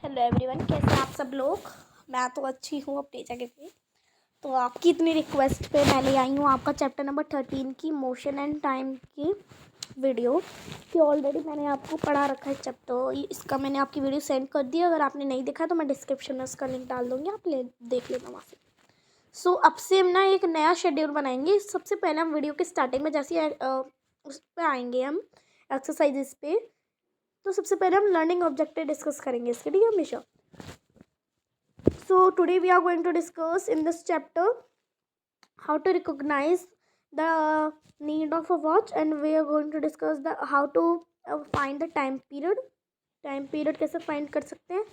Hello everyone, कैसे हैं आप सब लोग। मैं तो अच्छी हूँ अपनी जगह पे। तो आपकी इतनी रिक्वेस्ट पे मैं ले आई हूँ आपका चैप्टर नंबर 13 की मोशन एंड टाइम की वीडियो कि ऑलरेडी मैंने आपको पढ़ा रखा है चैप्टर। इसका मैंने आपकी वीडियो सेंड कर दी। अगर आपने नहीं देखा तो मैं डिस्क्रिप्शन में उसका लिंक डाल दूँगी, आप देख लेना वहाँ से। सो अब से हम ना एक नया शेड्यूल बनाएंगे। सबसे पहले हम वीडियो के स्टार्टिंग में जैसे उस पर आएंगे हम एक्सरसाइजेस पे। तो सबसे पहले हम लर्निंग ऑब्जेक्टिव डिस्कस करेंगे इसके, ठीक है हमेशा। So today we are going to discuss in this chapter how to recognize the need of a watch, and we are going to discuss the how to find the time period. Time period कैसे find कर सकते हैं।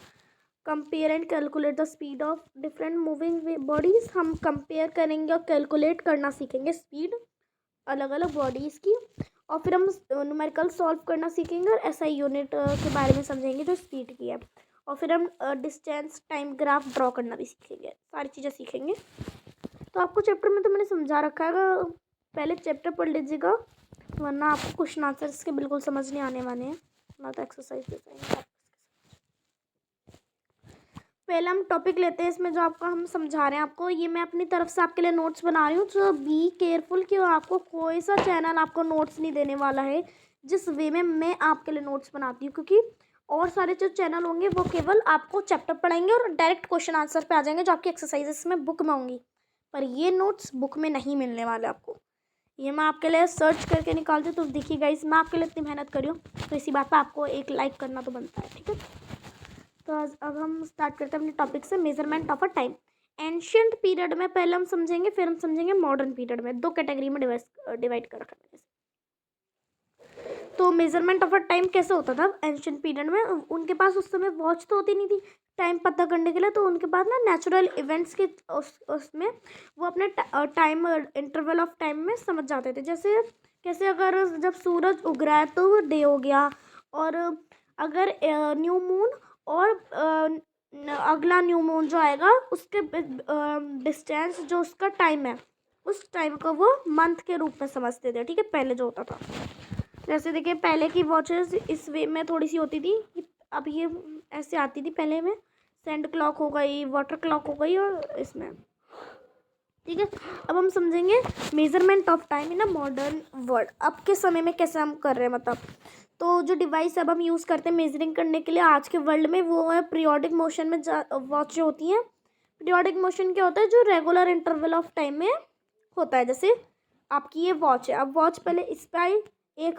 Compare and calculate the speed of different moving bodies. हम compare करेंगे और calculate करना सीखेंगे speed अलग अलग बॉडीज़ की। और फिर हम न्यूमेरिकल सॉल्व करना सीखेंगे और एसआई यूनिट के बारे में समझेंगे जो स्पीड की है। और फिर हम डिस्टेंस टाइम ग्राफ ड्रॉ करना भी सीखेंगे, सारी चीज़ें सीखेंगे। तो आपको चैप्टर में तो मैंने समझा रखा है, पहले चैप्टर पढ़ लीजिएगा, वरना आपको क्वेश्चन आंसर्स के बिल्कुल समझ नहीं आने वाले हैं, ना तो एक्सरसाइज देते हैं। पहले हम टॉपिक लेते हैं इसमें जो आपका हम समझा रहे हैं आपको। ये मैं अपनी तरफ से आपके लिए नोट्स बना रही हूँ, तो बी केयरफुल कि आपको कोई सा चैनल आपको नोट्स नहीं देने वाला है जिस वे में मैं आपके लिए नोट्स बनाती हूँ, क्योंकि और सारे जो चैनल होंगे वो केवल आपको चैप्टर पढ़ाएंगे और डायरेक्ट क्वेश्चन आंसर पे आ जाएंगे जो आपकी एक्सरसाइजेस में बुक में होंगी। पर ये नोट्स बुक में नहीं मिलने वाले आपको, ये मैं आपके लिए सर्च करके निकालती हूँ। तो देखिए गाइस, मैं आपके लिए इतनी मेहनत करी हूँ, तो इसी बात पर आपको एक लाइक करना तो बनता है, ठीक है। तो अब हम स्टार्ट करते हैं अपने टॉपिक से, measurement of a time. Ancient period में पहले हम समझेंगे, फिर हम समझेंगे मॉडर्न पीरियड में। दो कैटेगरी में डिवाइड कर रखा है। तो मेजरमेंट ऑफ अ टाइम कैसे होता था एंशियंट पीरियड में। उनके पास उस समय वॉच तो होती नहीं थी टाइम पता करने के लिए, तो उनके पास ना नेचुरल इवेंट्स के उसमें वो अपने टाइम इंटरवल ऑफ टाइम में समझ जाते थे। जैसे कैसे, अगर जब सूरज उग रहा है तो डे हो गया, और अगर न्यू मून और अगला न्यू मून जो आएगा उसके डिस्टेंस जो उसका टाइम है, उस टाइम को वो मंथ के रूप में समझते थे, ठीक है, पहले जो होता था। जैसे देखिए, पहले की वॉचेस इस वे में थोड़ी सी होती थी, अब ये ऐसे आती थी। पहले में सैंड क्लॉक हो गई, वाटर क्लॉक हो गई, और इसमें, ठीक है। अब हम समझेंगे measurement of time in a modern world. अब के समय में कैसे हम कर रहे हैं, मतलब तो जो डिवाइस अब हम यूज़ करते हैं मेजरिंग करने के लिए आज के वर्ल्ड में, वो है पीरियोडिक मोशन में वॉच जो होती हैं। पीरियोडिक मोशन क्या होता है, जो रेगुलर इंटरवल ऑफ टाइम में होता है। जैसे आपकी ये वॉच है, अब वॉच पहले इस पे आई, एक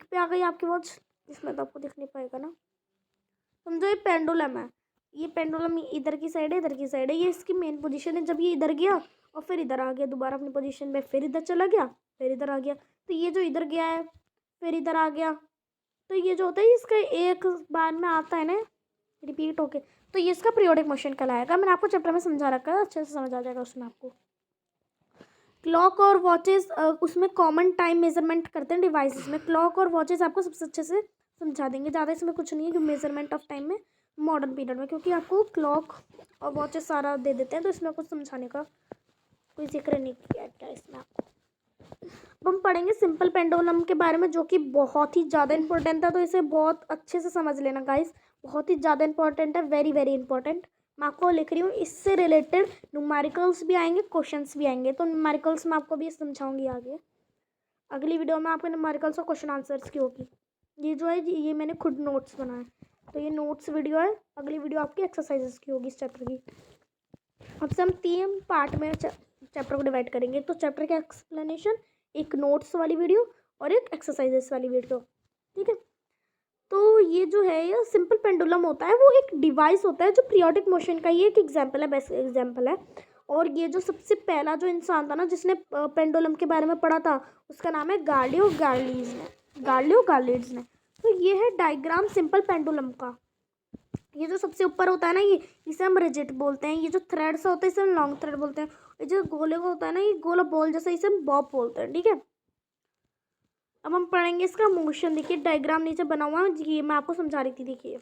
पे आ गई आपकी वॉच, इसमें तो आपको दिख नहीं पाएगा ना। समझो ये पेंडुलम है, ये पेंडुलम इधर की साइड है, इधर की साइड है, ये इसकी मेन पोजीशन है। जब ये इधर गया और फिर इधर आ गया दोबारा अपनी पोजीशन में, फिर इधर चला गया, फिर इधर आ गया, तो ये जो इधर गया है फिर इधर आ गया, तो ये जो होता है इसका एक बार में आता है ना, रिपीट होके, तो ये इसका पीरियोडिक मोशन कहलाएगा। मैंने आपको चैप्टर में समझा रखा है, अच्छे से समझ आ जाएगा उसमें आपको। क्लॉक और वॉचेस उसमें कॉमन टाइम मेजरमेंट करते हैं डिवाइसेस में। क्लॉक और वॉचेस आपको सबसे अच्छे से समझा देंगे, ज़्यादा इसमें कुछ नहीं है जो मेजरमेंट ऑफ टाइम में मॉडर्न पीरियड में, क्योंकि आपको क्लॉक और वॉचेस सारा दे देते हैं, तो इसमें कुछ समझाने का कोई जिक्र नहीं किया क्या इसमें आपको। अब हम पढ़ेंगे सिंपल पेंडुलम के बारे में, जो कि बहुत ही ज़्यादा इंपॉर्टेंट है, तो इसे बहुत अच्छे से समझ लेना गाइस, बहुत ही ज़्यादा इंपॉर्टेंट है, वेरी वेरी इंपॉर्टेंट। मैं आपको लिख रही हूँ, इससे रिलेटेड न्यूमेरिकल्स भी आएंगे, क्वेश्चंस भी आएंगे, तो न्यूमेरिकल्स में आपको भी समझाऊंगी आगे। अगली वीडियो में आपको न्यूमेरिकल्स और क्वेश्चन आंसर्स की होगी। ये जो है ये मैंने खुद नोट्स बनाए, तो ये नोट्स वीडियो है। अगली वीडियो आपकी एक्सरसाइजेस की होगी इस चैप्टर की। अब से हम 3 पार्ट में चैप्टर को डिवाइड करेंगे। तो चैप्टर का एक्सप्लेनेशन, एक नोट्स वाली वीडियो और एक एक्सरसाइजेस वाली वीडियो, ठीक है। तो ये जो है ये सिंपल पेंडुलम होता है, वो एक डिवाइस होता है जो पीरियोडिक मोशन का ही एक एग्जाम्पल है, बेस्ट एग्जाम्पल है। और ये जो सबसे पहला जो इंसान था ना जिसने पेंडुलम के बारे में पढ़ा था, उसका नाम है गालिलियो गैलीलीज ने। तो ये है डायग्राम सिंपल पेंडुलम का। ये जो सबसे ऊपर होता है ना, ये इसे हम रिजिट बोलते हैं। ये जो थ्रेड्स होते हैं इसे हम लॉन्ग थ्रेड बोलते हैं। ये जो गोले का होता है ना, ये गोला बॉल जैसा, इसे हम बॉब बोलते हैं, ठीक है। अब हम पढ़ेंगे इसका मोशन। देखिए डायग्राम नीचे बना हुआ है, ये मैं आपको समझा रही थी। देखिए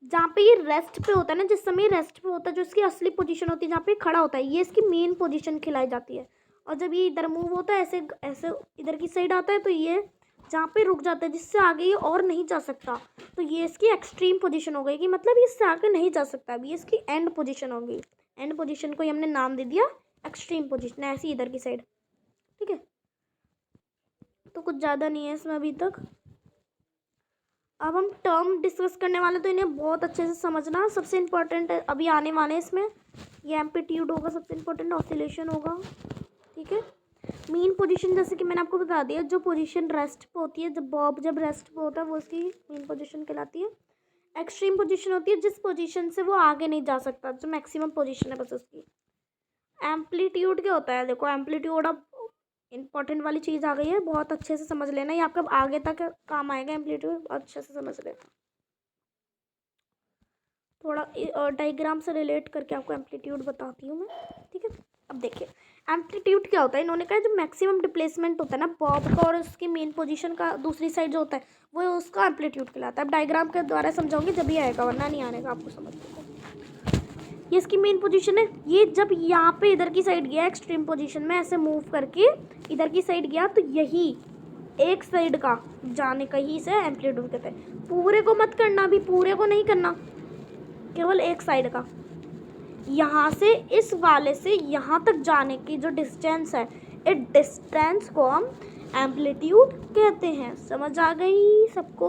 जहाँ पे ये रेस्ट पे होता है ना, जिस समय रेस्ट पे होता है, जो इसकी असली पोजीशन होती है जहाँ पे खड़ा होता है, ये इसकी मेन पोजीशन खिलाई जाती है। और जब ये इधर मूव होता है, ऐसे ऐसे इधर की साइड आता है, तो ये जहाँ पे रुक जाता है, जिससे आगे ये और नहीं जा सकता, तो ये इसकी एक्सट्रीम पोजीशन हो गई कि मतलब ये इससे आगे नहीं जा सकता। अभी इसकी एंड पोजीशन हो गई। एंड पोजीशन को ही हमने नाम दे दिया एक्सट्रीम पोजीशन। ऐसी इधर की साइड, ठीक है। तो कुछ ज़्यादा नहीं है इसमें अभी तक। अब हम टर्म डिस्कस करने वाले, तो इन्हें बहुत अच्छे से समझना। सबसे इम्पोर्टेंट अभी आने वाले हैं इसमें, ये एम्पलीट्यूड होगा सबसे इम्पोर्टेंट, ऑसिलेशन होगा, ठीक है। मीन पोजीशन जैसे कि मैंने आपको बता दिया, जो पोजीशन रेस्ट पे होती है, जब बॉब जब रेस्ट पे होता है वो उसकी मीन पोजीशन कहलाती है। एक्सट्रीम पोजीशन होती है जिस पोजीशन से वो आगे नहीं जा सकता, जो मैक्सिमम पोजीशन है बस उसकी। एम्पलीट्यूड क्या होता है, देखो एम्पलीट्यूड अब इंपॉर्टेंट वाली चीज़ आ गई है, बहुत अच्छे से समझ लेना, ये आपका आगे तक काम आएगा। एम्पलीट्यूड अच्छे से समझ लेना, थोड़ा डायग्राम से रिलेट करके आपको एम्पलीट्यूड बताती हूँ मैं, ठीक है। अब देखिए एम्पलीट्यूड क्या होता है, इन्होंने कहा जो मैक्सिमम डिप्लेसमेंट होता है ना बॉब का और उसकी मेन पोजीशन का दूसरी साइड जो होता है वो उसका एम्पलीट्यूड कहलाता है। अब डायग्राम के द्वारा समझाऊंगी जब ही आएगा, वरना नहीं आने का आपको समझ में। ये इसकी मेन पोजीशन है, ये जब यहाँ पे इधर की साइड गया एक्सट्रीम पोजीशन में, ऐसे मूव करके इधर की साइड गया, तो यही एक साइड का जाने का ही से एम्पलीट्यूड कहते हैं। पूरे को मत करना, अभी पूरे को नहीं करना, केवल एक साइड का। यहाँ से इस वाले से यहाँ तक जाने की जो डिस्टेंस है, इस डिस्टेंस को हम एम्पलीट्यूड कहते हैं। समझ आ गई सबको?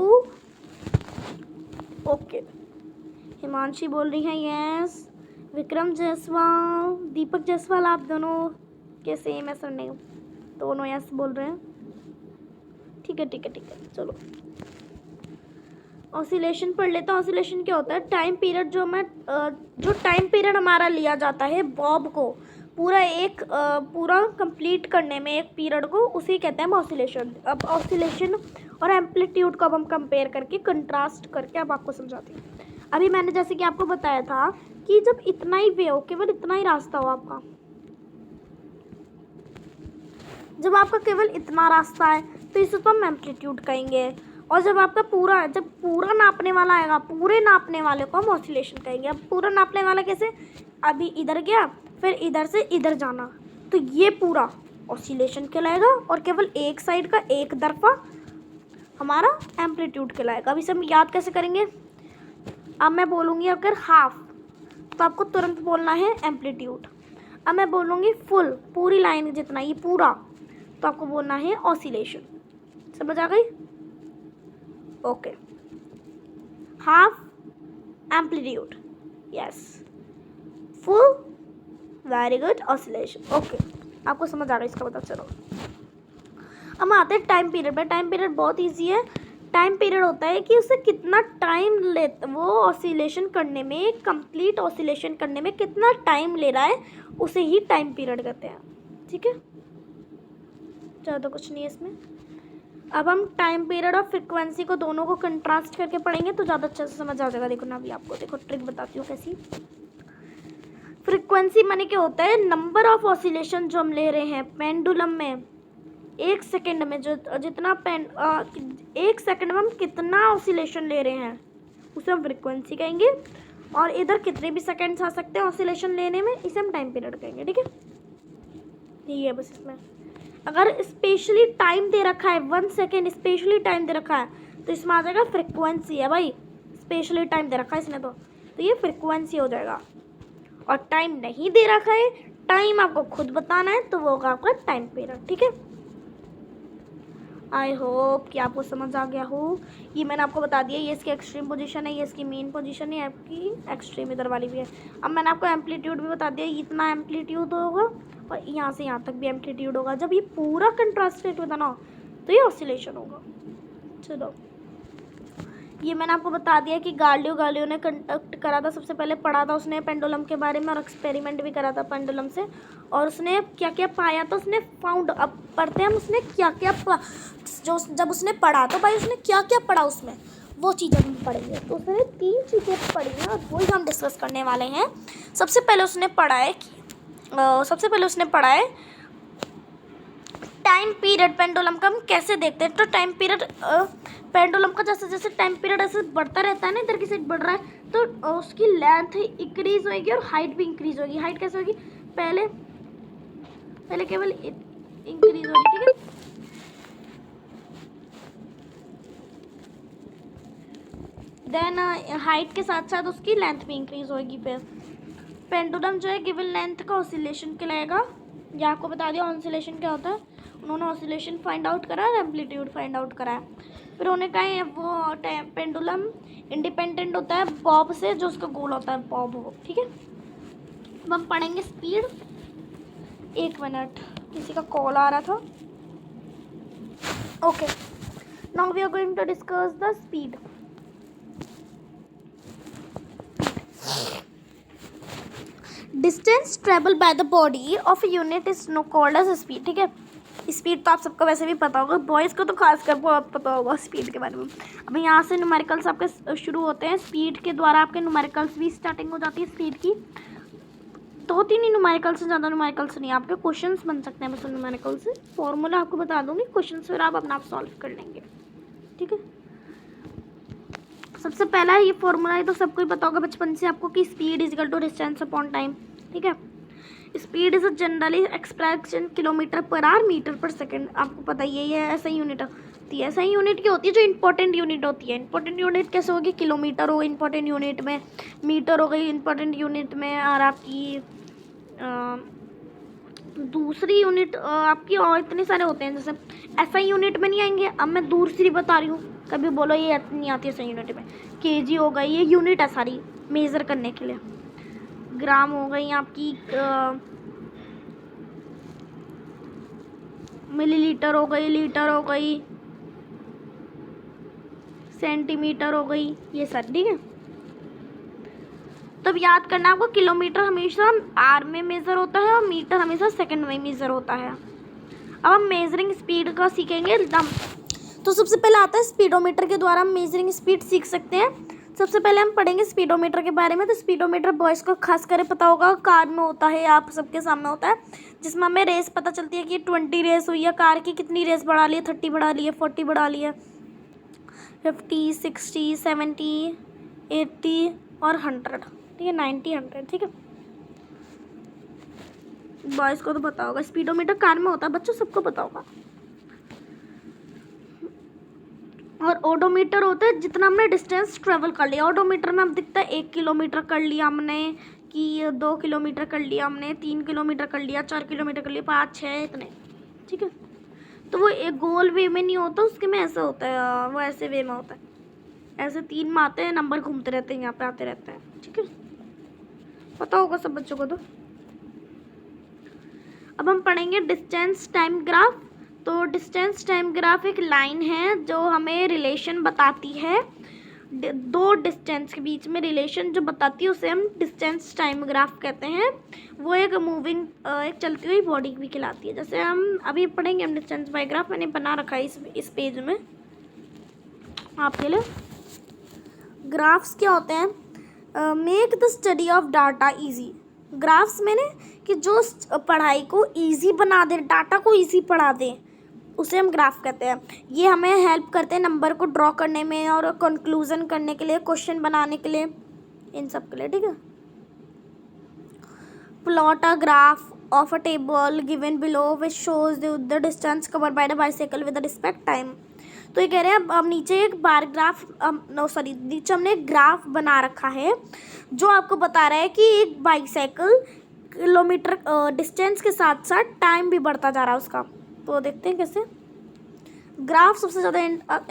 ओके, हिमांशी बोल रही हैं यस, विक्रम जायसवाल, दीपक जायसवाल, आप दोनों के सेम है सुनने, दोनों यस बोल रहे हैं, ठीक है ठीक है ठीक है। चलो ऑसिलेशन पढ़ लेते हैं। ऑसिलेशन क्या होता है, टाइम पीरियड जो टाइम पीरियड हमारा लिया जाता है बॉब को पूरा कंप्लीट करने में, एक पीरियड को, उसी कहते हैं हम ऑसिलेशन। अब ऑसिलेशन और एम्पलीट्यूड को अब हम कंपेयर करके कंट्रास्ट करके अब आपको समझाती हूँ। अभी मैंने जैसे कि आपको बताया था कि जब इतना ही वे हो, केवल इतना ही रास्ता हो आपका, जब आपका केवल इतना रास्ता है तो इसे तो हम एम्पलीट्यूड कहेंगे। और जब आपका पूरा नापने वाला आएगा, पूरे नापने वाले को हम ऑसिलेशन कहेंगे। अब पूरा नापने वाला कैसे, अभी इधर गया फिर इधर से इधर जाना, तो ये पूरा ऑसिलेशन कहलाएगा। और केवल एक साइड का एक तरफा हमारा एम्पलीट्यूड कहलाएगा। अब इसे हम याद कैसे करेंगे, अब मैं बोलूँगी अगर हाफ, तो आपको तुरंत बोलना है एम्पलीट्यूड। अब मैं बोलूँगी फुल, पूरी लाइन जितना ये पूरा, तो आपको बोलना है ऑसिलेशन। समझ आ गई? Okay, half amplitude, yes, full, very good, oscillation. Okay, आपको समझ आ गया इसका पता। चलो अब आते हैं टाइम पीरियड में। टाइम पीरियड बहुत इजी है। टाइम पीरियड होता है कि उसे कितना टाइम ले, वो ऑसिलेशन करने में, कंप्लीट ऑसिलेशन करने में कितना टाइम ले रहा है, उसे ही टाइम पीरियड कहते हैं, ठीक है। ज़्यादा कुछ नहीं है इसमें। अब हम टाइम पीरियड और फ्रिक्वेंसी को दोनों को कंट्रास्ट करके पढ़ेंगे तो ज़्यादा अच्छे से समझ आ जाएगा। देखो ना, अभी आपको देखो ट्रिक बताती हूँ कैसी। फ्रिक्वेंसी माने क्या होता है, नंबर ऑफ ऑसिलेशन जो हम ले रहे हैं पेंडुलम में एक सेकंड में, जो जितना एक सेकंड में हम कितना ऑसिलेशन ले रहे हैं उसे हम फ्रिक्वेंसी कहेंगे। और इधर कितने भी सेकंड्स आ सकते हैं ऑसिलेशन लेने में, इसे हम टाइम पीरियड कहेंगे, ठीक है। यही है बस इसमें। अगर स्पेशली टाइम दे रखा है 1 सेकेंड, स्पेशली टाइम दे रखा है, तो इसमें आ जाएगा फ्रिक्वेंसी है भाई, स्पेशली टाइम दे रखा है इसने, तो ये फ्रिक्वेंसी हो जाएगा। और टाइम नहीं दे रखा है, टाइम आपको खुद बताना है, तो वो होगा आपका टाइम पीरियड, ठीक है। आई होप कि आपको समझ आ गया हो। ये मैंने आपको बता दिया, ये इसकी एक्सट्रीम पोजीशन है, ये इसकी मेन पोजीशन है, आपकी एक्सट्रीम इधर वाली भी है। अब मैंने आपको एम्पलीट्यूड भी बता दिया, इतना एम्पलीट्यूड होगा और यहाँ से यहाँ तक भी एम्पलीट्यूड होगा। जब ये पूरा कंट्रास्टेड होता ना, तो ये ऑसिलेशन होगा। चलो, ये मैंने आपको बता दिया कि गालिलियो ने कंडक्ट करा था, सबसे पहले पढ़ा था उसने पेंडुलम के बारे में, और एक्सपेरिमेंट भी करा था पेंडुलम से, और उसने क्या क्या पाया था, उसने फाउंड। अब पढ़ते हैं हम उसने क्या क्या जो जब उसने पढ़ा तो भाई उसने क्या क्या पढ़ा उसमें, वो चीज़ें हम पढ़ेंगे। तो उसने 3 चीज़ें पढ़ी हैं और वही हम डिस्कस करने वाले हैं। सबसे पहले उसने पढ़ा है टाइम पीरियड पेंडुलम का हम कैसे देखते हैं। तो टाइम पीरियड पेंडुलम का जैसे जैसे टाइम पीरियड ऐसे बढ़ता रहता है ना, इधर की साइड बढ़ रहा है, तो उसकी लेंथ इंक्रीज होगी और हाइट भी इंक्रीज होगी। हाइट कैसे होगी, पहले केवल इंक्रीज होगी, ठीक है। देन हाइट के साथ साथ उसकी लेंथ भी इंक्रीज होगी। फिर पेंडुलम जो है गिवन लेंथ का ऑसिलेशन कहलाएगा। ये आपको बता दिया ऑसिलेशन क्या होता है। उन्होंने ऑसिलेशन फाइंड आउट करा और एम्पलीट्यूड फाइंड आउट करा है। फिर उन्होंने कहा वो पेंडुलम इंडिपेंडेंट होता है बॉब से, जो उसका गोल होता है बॉब हो। ठीक है, अब हम पढ़ेंगे स्पीड। 1 मिनट, किसी का कॉल आ रहा था। Okay, now we are going to discuss the speed. Distance travel by the body of unit is known called as speed. ठीक है, स्पीड तो आप सबको वैसे भी पता होगा, बॉयज़ को तो खासकर बहुत पता होगा स्पीड के बारे में। अब यहाँ से न्यूमेरिकल्स आपके शुरू होते हैं। स्पीड के द्वारा आपके न्यूमेरिकल्स भी स्टार्टिंग हो जाती है स्पीड की। 2-3 ही न्यूमेरिकल्स से, ज़्यादा न्यूमेरिकल्स नहीं। आपके क्वेश्चंस बन सकते हैं बस न्यूमेरिकल से। फॉर्मूला आपको बता दूंगी, क्वेश्चंस फिर आप अपना सॉल्व कर लेंगे। ठीक है, सबसे पहला ये फॉर्मूला है तो सबको ही पता होगा बचपन से आपको कि speed is equal to distance upon time. ठीक है, speed is generally expression kilometre per hour metre per second. आपको पता ही है ये ऐसा ही यूनिट होती है। ऐसा ही यूनिट की होती है जो इंपॉर्टेंट यूनिट होती है। इंपॉर्टेंट यूनिट कैसे होगी? किलोमीटर हो इंपॉर्टेंट यूनिट में, मीटर हो गई इंपॉर्टेंट यूनिट में, और आपकी दूसरी यूनिट आपकी और इतने सारे होते हैं। जैसे ऐसा यूनिट में नहीं आएंगे। अब मैं दूसरी बता रही हूँ, कभी बोलो ये नहीं आती है ऐसा यूनिट में। केजी हो गई, ये यूनिट है सारी मेज़र करने के लिए। ग्राम हो गई आपकी, मिलीलीटर हो गई, लीटर हो गई, सेंटीमीटर हो गई, ये सब। ठीक है, तब याद करना आपको किलोमीटर हमेशा आर में मेज़र होता है और मीटर हमेशा सेकंड में मेज़र होता है। अब हम मेजरिंग स्पीड का सीखेंगे। तो सबसे पहले आता है स्पीडोमीटर के द्वारा हम मेजरिंग स्पीड सीख सकते हैं। सबसे पहले हम पढ़ेंगे स्पीडोमीटर के बारे में। तो स्पीडोमीटर बॉयज़ को खास कर पता होगा, कार में होता है, आप सबके सामने होता है, जिसमें हमें रेस पता चलती है कि 20 रेस हुई है कार की। कितनी रेस बढ़ा ली है? 30 बढ़ा ली है, 40 बढ़ा ली है, 50, 60, 70, 80 और 100। ठीक है, 90, 100। ठीक है, बॉयज़ को तो पता होगा स्पीडोमीटर कार में होता है, बच्चों सबको पता होगा। और ओडोमीटर होता है जितना हमने डिस्टेंस ट्रेवल कर लिया। ओडोमीटर में अब दिखता है 1 किलोमीटर कर लिया हमने, कि 2 किलोमीटर कर लिया हमने, 3 किलोमीटर कर लिया, 4 किलोमीटर कर लिया, 5, 6 इतने। ठीक है, तो वो एक गोल वे में नहीं होता, उसके में ऐसा होता है, वो ऐसे वे में होता है, ऐसे 3 में आते हैं, नंबर घूमते रहते हैं, यहाँ पे आते रहते हैं। ठीक है, पता होगा सब बच्चों को। तो अब हम पढ़ेंगे डिस्टेंस टाइम ग्राफ। तो डिस्टेंस टाइम ग्राफ एक लाइन है जो हमें रिलेशन बताती है, 2 डिस्टेंस के बीच में रिलेशन जो बताती है उसे हम डिस्टेंस टाइम ग्राफ कहते हैं। वो एक मूविंग एक चलती हुई बॉडी भी कहलाती है। जैसे हम अभी पढ़ेंगे हम डिस्टेंस बाय ग्राफ, मैंने बना रखा है इस पेज में आपके लिए। ग्राफ्स क्या होते हैं? Make the study of data easy. Graphs मैंने कि जो पढ़ाई को ईजी बना दे, डाटा को ईजी पढ़ा दे, उसे हम ग्राफ कहते हैं। ये हमें हेल्प करते हैं नंबर को ड्रॉ करने में और कंक्लूजन करने के लिए, क्वेश्चन बनाने के लिए, इन सब के लिए। ठीक है, plot a graph of a table given below which shows the distance covered by the bicycle with respect time. तो ये कह रहे हैं अब नीचे एक बार ग्राफ, नीचे हमने एक ग्राफ बना रखा है जो आपको बता रहा है कि एक बाइसाइकिल किलोमीटर डिस्टेंस के साथ साथ टाइम भी बढ़ता जा रहा है उसका। तो देखते हैं कैसे। ग्राफ सबसे ज़्यादा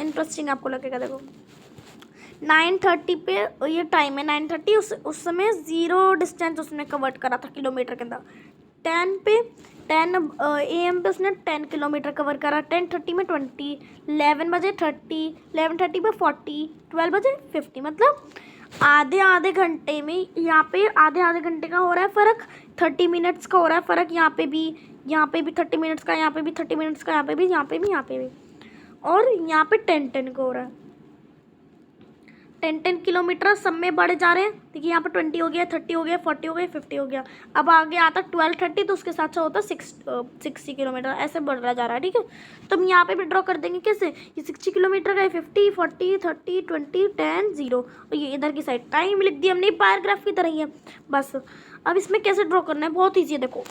इंटरेस्टिंग आपको लगेगा। देखो 9:30 पे ये टाइम है, 9:30 उस समय 0 डिस्टेंस उसने कवर्ड करा था किलोमीटर के अंदर। 10 AM पे उसने 10 किलोमीटर कवर करा, 10:30 में 20, 11 बजे 30, 11:30 पे 40, 12 बजे 50। मतलब आधे घंटे में यहाँ पे आधे घंटे का हो रहा है फ़र्क, 30 मिनट्स का हो रहा है फ़र्क। यहाँ पे भी 30 मिनट्स का, यहाँ पे भी 30 मिनट्स का, यहाँ पे भी, यहाँ पे भी, यहाँ पे भी, और यहाँ पे 10 का हो रहा है। 10 किलोमीटर सब में बढ़े जा रहे हैं। देखिए यहाँ पे 20 हो गया, 30 हो गया, 40 हो गया, 50 हो गया। अब आगे आता 12:30 तो उसके साथ साथ होता 60 किलोमीटर, ऐसे बढ़ रहा जा रहा है। ठीक है, तो हम यहाँ पे भी ड्रॉ कर देंगे कैसे, ये 60 किलोमीटर का है, 50, 40, 30, 20, 10, 0, और ये इधर की साइड टाइम लिख दिया हमने, पैराग्राफ की तरह ही है बस। अब इसमें कैसे ड्रॉ करना है, बहुत ईजी है। देखो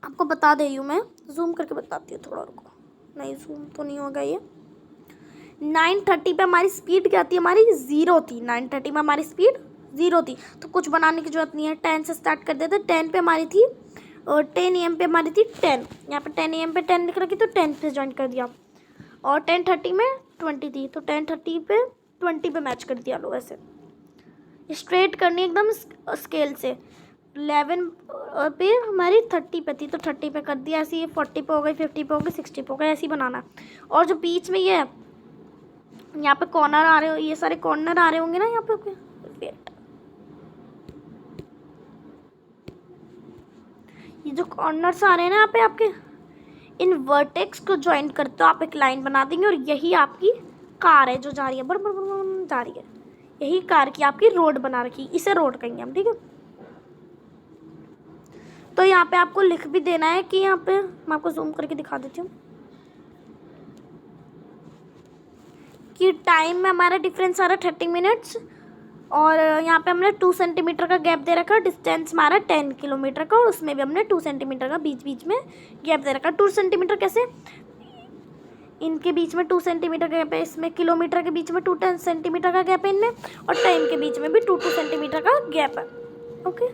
आपको बता दे रही हूँ मैं, जूम करके बताती हूँ थोड़ा, रुको। नहीं जूम तो नहीं होगा ये। 9:30 पे हमारी स्पीड क्या थी, हमारी 0 थी। 9:30 में हमारी स्पीड 0 थी, तो कुछ बनाने की जरूरत नहीं है, 10 से स्टार्ट कर देते। 10 पे हमारी थी और 10 AM पे हमारी थी 10, यहाँ पे 10 AM पे 10 लिख रखी, तो 10 पे ज्वाइन कर दिया। और 10:30 में 20 थी, तो 10:30 पे 20 पे मैच कर दिया लो। ऐसे स्ट्रेट करनी एकदम स्केल से। 11 पे हमारी 30 पे थी, तो 30 पे कर दिया ऐसे। ये 40 पे हो गई, 50 पे हो गई, 60 पे हो गई, ऐसे ही बनाना। और जो बीच में ये यहाँ पे कॉर्नर आ रहे हो, ये सारे कॉर्नर आ रहे होंगे ना यहाँ पे, वेट, ये जो कॉर्नर्स आ रहे हैं ना यहाँ पे आपके, इन वर्टेक्स को ज्वाइन करते हो आप एक लाइन बना देंगे, और यही आपकी कार है जो जा रही है, बराबर जा रही है। यही कार की आपकी रोड बना रखी, इसे रोड कहेंगे हम, ठीक है। तो यहाँ पे आपको लिख भी देना है कि यहाँ पे मैं आपको जूम करके दिखा देती हूँ कि टाइम में हमारा डिफरेंस आ रहा है 30 मिनट्स, और यहाँ पे हमने 2 सेंटीमीटर का गैप दे रखा है। डिस्टेंस हमारा 10 किलोमीटर का, और उसमें भी हमने 2 सेंटीमीटर का बीच बीच में गैप दे रखा है। 2 सेंटीमीटर कैसे, इनके बीच में 2 सेंटीमीटर का गैप है, इसमें किलोमीटर के बीच में 2 सेंटीमीटर का गैप है इनमें, और टाइम के बीच में भी 2 सेंटीमीटर का गैप है। ओके,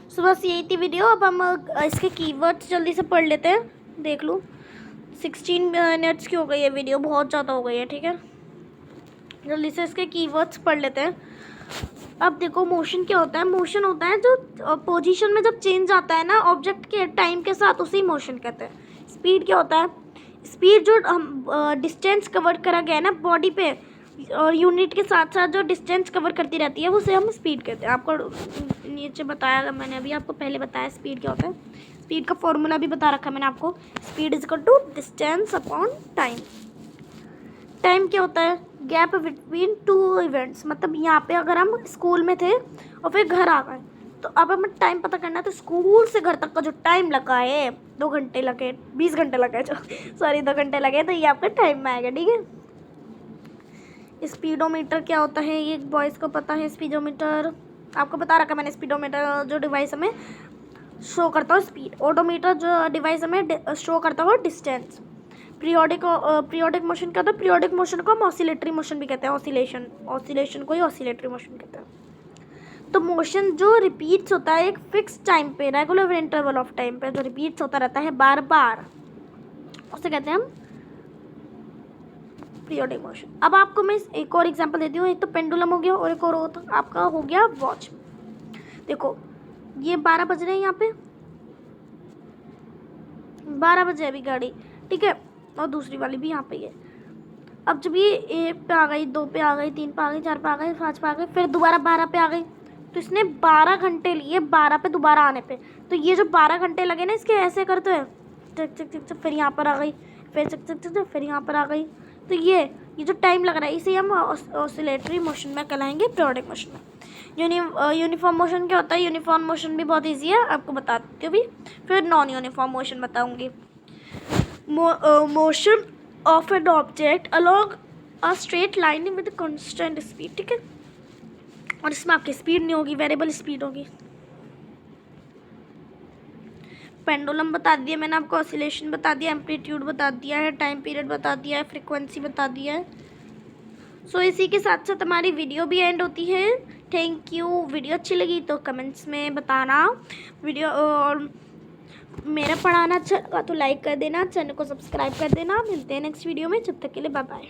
सो बस यही थी वीडियो। अब हम इसके कीवर्ड्स जल्दी से पढ़ लेते हैं, देख लूँ। 16 मिनट्स की हो गई है वीडियो, बहुत ज़्यादा हो गई है, ठीक है। जल्दी से इसके कीवर्ड्स पढ़ लेते हैं। अब देखो, मोशन क्या होता है। मोशन होता है जो पोजीशन में जब चेंज आता है ना ऑब्जेक्ट के टाइम के साथ, उसी मोशन कहते हैं। स्पीड क्या होता है, स्पीड जो हम डिस्टेंस कवर करा गया है ना बॉडी पे, और यूनिट के साथ साथ जो डिस्टेंस कवर करती रहती है, उसे हम स्पीड कहते हैं। आपको नीचे बताया मैंने, अभी आपको पहले बताया स्पीड क्या होता है। स्पीड का फॉर्मूला भी बता रखा है मैंने आपको, speed is equal to distance upon time. Time क्या होता है, गैप बिटवीन 2 इवेंट्स। मतलब यहाँ पे अगर हम स्कूल में थे और फिर घर आ गए, तो अब हमें टाइम पता करना है, तो स्कूल से घर तक का जो टाइम लगा है, 2 घंटे लगे, 20 घंटे लगे, जो सॉरी 2 घंटे लगे, तो ये आपका टाइम में आएगा, ठीक है। स्पीडोमीटर क्या होता है, ये बॉयज़ को पता है। स्पीडोमीटर आपको बता रखा मैंने। स्पीडोमीटर जो डिवाइस हमें शो करता हो स्पीड। ओडोमीटर जो डिवाइस हमें शो करता हो डिस्टेंस। पीरियोडिक मोशन क्या होता है, पीरियोडिक मोशन को हम ऑसिलेटरी मोशन भी कहते हैं। ऑसिलेशन को ही ऑसिलेटरी मोशन कहते हैं। तो मोशन जो रिपीट्स होता है एक फिक्स टाइम पे, रेगुलर इंटरवल ऑफ टाइम पे जो रिपीट्स होता रहता है बार बार, उसे कहते हैं हम पीरियोडिक मोशन। अब आपको मैं एक और एग्जांपल देती हूँ। एक तो पेंडुलम हो गया, और एक और आपका हो गया वॉच। देखो, ये 12 बज रहे हैं, यहाँ पे 12 बजे अभी गाड़ी, ठीक है, और दूसरी वाली भी यहाँ पे है। अब जब ये 1 पे आ गई, 2 पे आ गई, 3 पे आ गई, 4 पे आ गई, 5 पे आ गई, फिर दोबारा 12 पे आ गई, तो इसने 12 घंटे लिए 12 पे दोबारा आने पे। तो ये जो 12 घंटे लगे ना इसके, ऐसे करते हैं चक चक चक चक, फिर यहाँ पर आ गई, फिर चक चक चक, फिर यहाँ पर आ गई। तो ये जो टाइम लग रहा है, इसे हम ऑसिलेटरी मोशन में कहलाएंगे, पीरियोडिक मोशन में। यूनिफॉर्म मोशन क्या होता है, यूनिफॉर्म मोशन भी बहुत ईजी है, आपको बता देती हूँ भी। फिर नॉन यूनिफॉर्म मोशन बताऊँगी। Motion of an object along a straight line with constant speed, ठीक है। और इसमें आपकी स्पीड नहीं होगी, वेरिएबल स्पीड होगी। पेंडुलम बता दिया मैंने आपको, ऑसिलेशन बता दिया, एम्पलीट्यूड बता दिया है, टाइम पीरियड बता दिया है, फ्रीक्वेंसी बता दिया है। सो इसी के साथ साथ हमारी वीडियो भी एंड होती है। Thank you. वीडियो अच्छी लगी तो कमेंट्स में बताना। वीडियो और मेरा पढ़ाना अच्छा लगा तो लाइक कर देना, चैनल को सब्सक्राइब कर देना। मिलते हैं नेक्स्ट वीडियो में, जब तक के लिए बाय बाय।